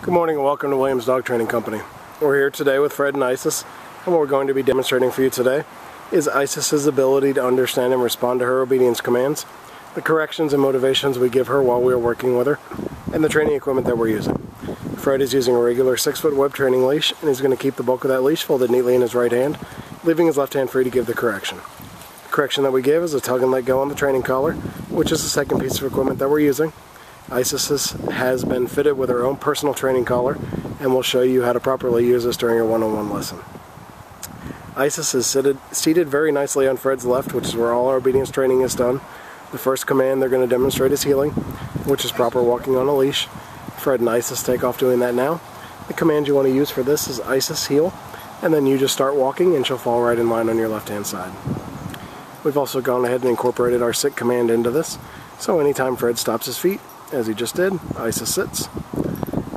Good morning and welcome to Williams Dog Training Company. We're here today with Fred and Isis, and what we're going to be demonstrating for you today is Isis's ability to understand and respond to her obedience commands, the corrections and motivations we give her while we are working with her, and the training equipment that we're using. Fred is using a regular 6-foot web training leash, and he's going to keep the bulk of that leash folded neatly in his right hand, leaving his left hand free to give the correction. The correction that we give is a tug and let go on the training collar, which is the second piece of equipment that we're using. Isis has been fitted with her own personal training collar, and we'll show you how to properly use this during your one-on-one lesson. Isis is seated very nicely on Fred's left, which is where all our obedience training is done. The first command they're going to demonstrate is heeling, which is proper walking on a leash. Fred and Isis take off doing that now. The command you want to use for this is Isis heel, and then you just start walking and she'll fall right in line on your left-hand side. We've also gone ahead and incorporated our sit command into this, so anytime Fred stops his feet, as he just did, Isis sits.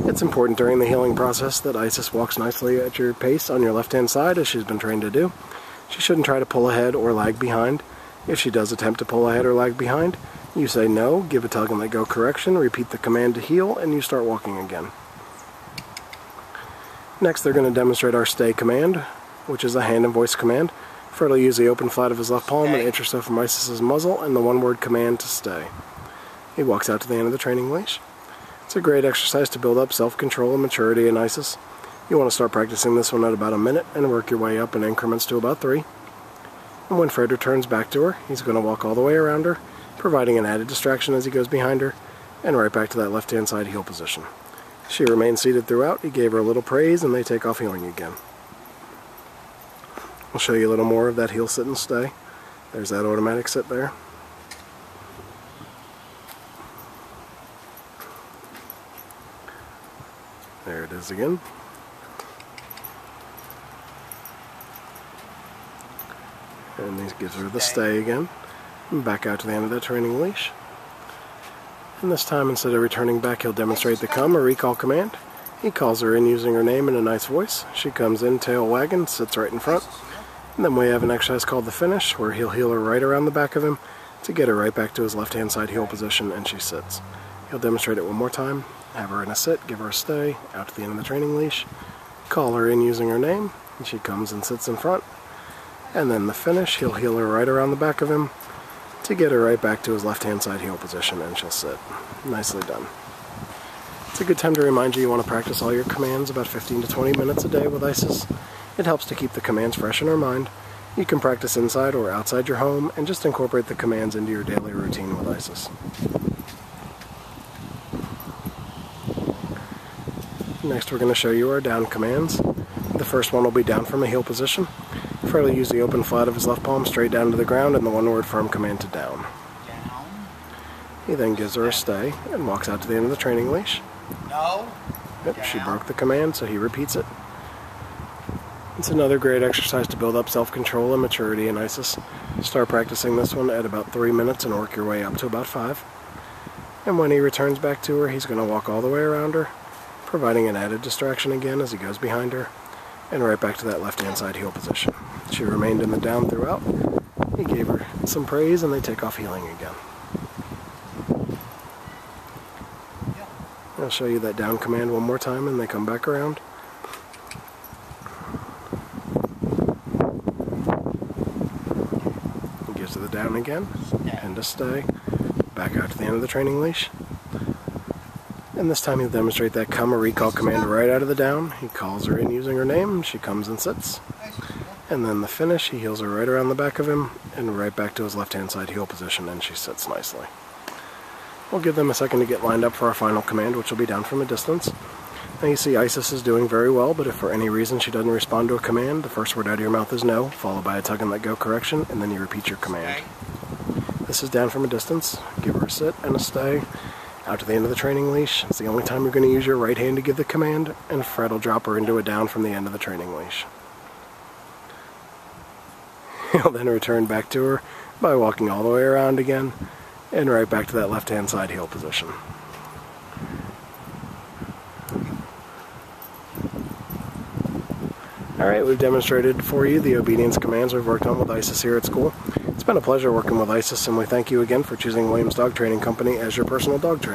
It's important during the healing process that Isis walks nicely at your pace on your left-hand side, as she's been trained to do. She shouldn't try to pull ahead or lag behind. If she does attempt to pull ahead or lag behind, you say no, give a tug and let go correction, repeat the command to heel, and you start walking again. Next, they're going to demonstrate our stay command, which is a hand and voice command. Fred will use the open flat of his left palm, an inch or so from Isis's muzzle, and the one-word command to stay. He walks out to the end of the training leash. It's a great exercise to build up self-control and maturity in Isis. You want to start practicing this one at about a minute and work your way up in increments to about 3. And when Fred returns back to her, he's going to walk all the way around her, providing an added distraction as he goes behind her, and right back to that left-hand side heel position. She remains seated throughout. He gave her a little praise, and they take off heeling again. I'll show you a little more of that heel sit and stay. There's that automatic sit there. There it is again. And he gives her the stay again. And back out to the end of that training leash. And this time, instead of returning back, he'll demonstrate the come or recall command. He calls her in using her name in a nice voice. She comes in, tail wagging, sits right in front. And then we have an exercise called the finish, where he'll heel her right around the back of him to get her right back to his left-hand side heel position, and she sits. He'll demonstrate it one more time. Have her in a sit, give her a stay, out to the end of the training leash, call her in using her name, and she comes and sits in front. And then the finish, he'll heel her right around the back of him to get her right back to his left-hand side heel position, and she'll sit. Nicely done. It's a good time to remind you want to practice all your commands about 15 to 20 minutes a day with Isis. It helps to keep the commands fresh in her mind. You can practice inside or outside your home, and just incorporate the commands into your daily routine with Isis. Next, we're going to show you our down commands. The first one will be down from a heel position. Fred will use the open flat of his left palm straight down to the ground and the one-word firm command to down. He then gives her a stay and walks out to the end of the training leash. No. Yep, she broke the command, so he repeats it. It's another great exercise to build up self-control and maturity in Isis. Start practicing this one at about 3 minutes and work your way up to about 5. And when he returns back to her, he's going to walk all the way around her, providing an added distraction again as he goes behind her, and right back to that left-hand side heel position. She remained in the down throughout. He gave her some praise, and they take off heeling again. I'll show you that down command one more time, and they come back around. He gives her the down again, and a stay. Back out to the end of the training leash. And this time he'll demonstrate that come or recall command right out of the down. He calls her in using her name, she comes and sits. And then the finish, he heels her right around the back of him and right back to his left-hand side heel position, and she sits nicely. We'll give them a second to get lined up for our final command, which will be down from a distance. Now you see Isis is doing very well, but if for any reason she doesn't respond to a command, the first word out of your mouth is no, followed by a tug and let go correction, and then you repeat your command. This is down from a distance. Give her a sit and a stay. Out to the end of the training leash. It's the only time you're going to use your right hand to give the command, and Fred will drop her into a down from the end of the training leash. He'll then return back to her by walking all the way around again, and right back to that left-hand side heel position. Alright, we've demonstrated for you the obedience commands we've worked on with Isis here at school. It's been a pleasure working with Isis, and we thank you again for choosing Williams Dog Training Company as your personal dog trainer.